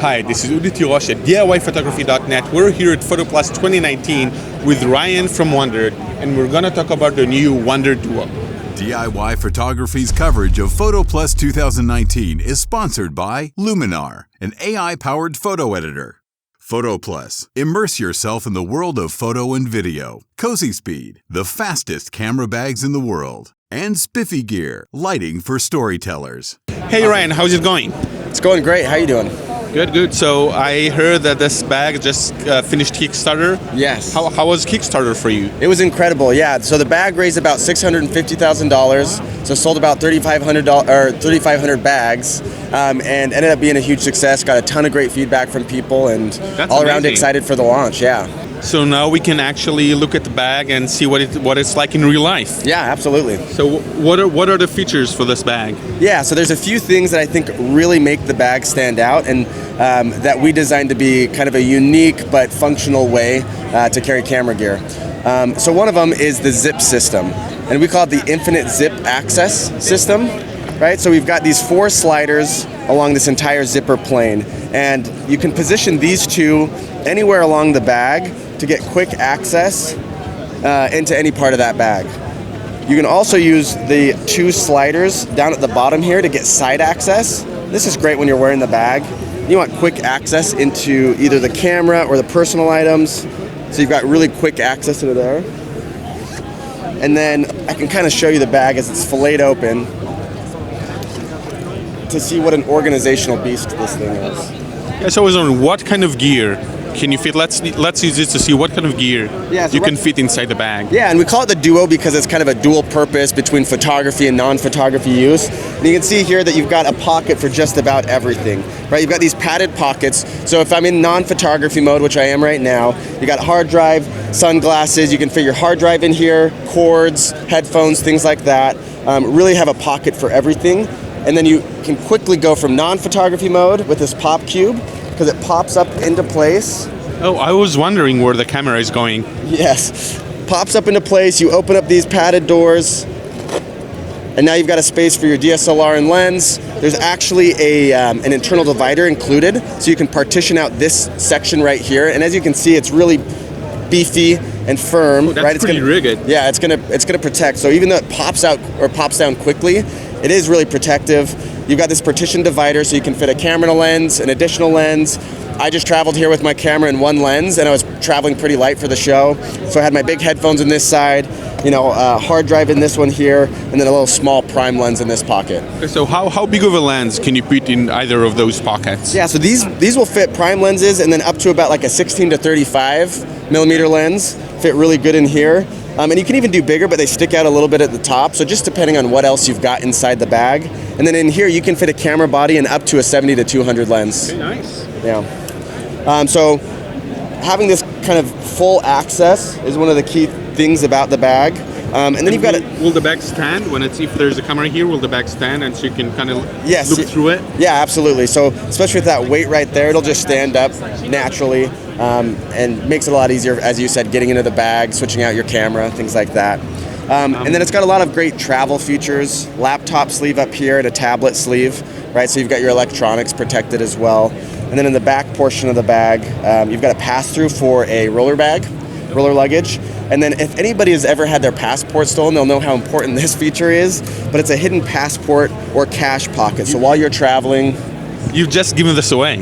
Hi, this is Wandrd at DIYPhotography.net. We're here at PhotoPlus 2019 with Ryan from Wandrd, and we're going to talk about the new Wandrd Duo. DIY Photography's coverage of PhotoPlus 2019 is sponsored by Luminar, an AI-powered photo editor. PhotoPlus, immerse yourself in the world of photo and video. Cozy Speed, the fastest camera bags in the world. And Spiffy Gear, lighting for storytellers. Hey Ryan, how's it going? It's going great. How you doing? Good, good. So I heard that this bag just finished Kickstarter. Yes. How was Kickstarter for you? It was incredible. Yeah. So the bag raised about $650,000. So sold about 3,500 bags, and ended up being a huge success. Got a ton of great feedback from people, and That's all around amazing. excited for the launch. Yeah. So now we can actually look at the bag and see what it's like in real life. Yeah, absolutely. So what are the features for this bag? Yeah, so there's a few things that I think really make the bag stand out, and that we designed to be kind of a unique but functional way to carry camera gear. So one of them is the zip system, and we call it the infinite zip access system, right? So we've got these 4 sliders along this entire zipper plane, and you can position these 2 anywhere along the bag to get quick access into any part of that bag. You can also use the 2 sliders down at the bottom here to get side access. This is great when you're wearing the bag. You want quick access into either the camera or the personal items. So you've got really quick access into there. And then I can kind of show you the bag as it's filleted open to see what an organizational beast this thing is. Yeah, so I was wondering, what kind of gear can you fit? Let's use this to see what kind of gear you can fit inside the bag. Yeah, and we call it the Duo because it's kind of a dual purpose between photography and non-photography use. And you can see here that you've got a pocket for just about everything, right? You've got these padded pockets. So if I'm in non-photography mode, which I am right now, you got hard drive, sunglasses. You can fit your hard drive in here, cords, headphones, things like that. Really have a pocket for everything. And then you can quickly go from non-photography mode with this pop cube, because it pops up into place. Oh, I was wondering where the camera is going. Yes, pops up into place. You open up these padded doors, and now you've got a space for your DSLR and lens. There's actually an internal divider included, so you can partition out this section right here. And as you can see, it's really beefy and firm. Oh, that's right? pretty rugged. Yeah, it's gonna protect. So even though it pops out or pops down quickly, it is really protective. You've got this partition divider, so you can fit a camera and a lens, an additional lens. I just traveled here with my camera and 1 lens, and I was traveling pretty light for the show. So I had my big headphones in this side, hard drive in this one here, and then a little small prime lens in this pocket. So how big of a lens can you put in either of those pockets? Yeah, so these will fit prime lenses, and then up to about like a 16 to 35 millimeter lens, fit really good in here. And you can even do bigger, but they stick out a little bit at the top. So just depending on what else you've got inside the bag. And then in here, you can fit a camera body and up to a 70 to 200 lens. Okay, nice. Yeah. So having this kind of full access is one of the key things about the bag. And then you've got it. Will the bag stand if there's a camera here? Will the bag stand, and so you can kind of look through it? Yeah, absolutely. So especially with that weight right there, it'll just stand up naturally, and makes it a lot easier, as you said, getting into the bag, switching out your camera, things like that. And then it's got a lot of great travel features. Laptop sleeve up here and a tablet sleeve, right? So you've got your electronics protected as well. And then in the back portion of the bag, you've got a pass-through for a roller luggage. And then if anybody has ever had their passport stolen, they'll know how important this feature is, but it's a hidden passport or cash pocket. So while you're traveling... You've just given this away.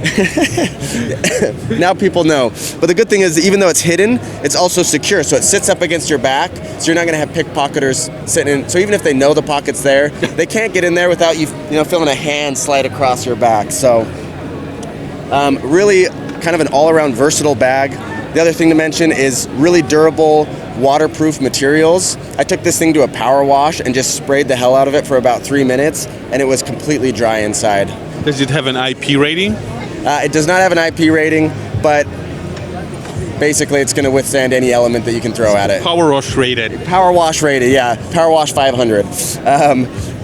Now people know. But the good thing is, even though it's hidden, it's also secure. So it sits up against your back, so you're not going to have pickpocketers sitting in. So even if they know the pocket's there, they can't get in there without you feeling a hand slide across your back. So really kind of an all-around versatile bag. The other thing to mention is really durable, waterproof materials. I took this thing to a power wash and just sprayed the hell out of it for about 3 minutes, and it was completely dry inside. Does it have an IP rating? It does not have an IP rating, but basically it's going to withstand any element that you can throw at it. Power wash rated. Power wash rated, yeah. Power wash 500.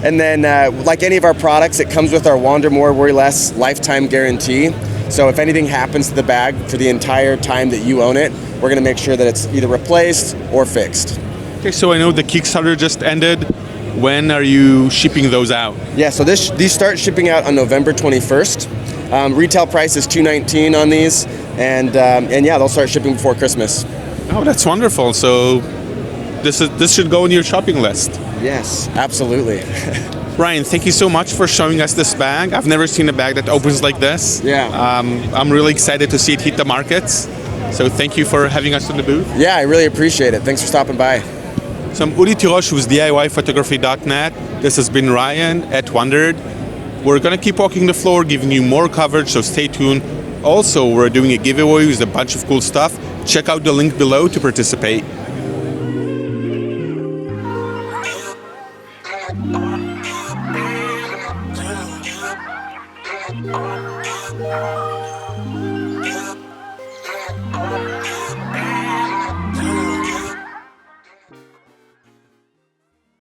And then, like any of our products, it comes with our Wander More, Worry Less lifetime guarantee. So if anything happens to the bag for the entire time that you own it, we're going to make sure that it's either replaced or fixed. Okay, so I know the Kickstarter just ended. When are you shipping those out? Yeah, so these start shipping out on November 21st. Retail price is $219 on these, and yeah, they'll start shipping before Christmas. Oh, that's wonderful. So this should go on your shopping list. Yes, absolutely. Ryan, thank you so much for showing us this bag. I've never seen a bag that opens like this. Yeah. I'm really excited to see it hit the markets. So thank you for having us in the booth. Yeah, I really appreciate it. Thanks for stopping by. So I'm Uri Tirosh with DIYPhotography.net. This has been Ryan at Wandrd. We're going to keep walking the floor, giving you more coverage, so stay tuned. Also, we're doing a giveaway with a bunch of cool stuff. Check out the link below to participate.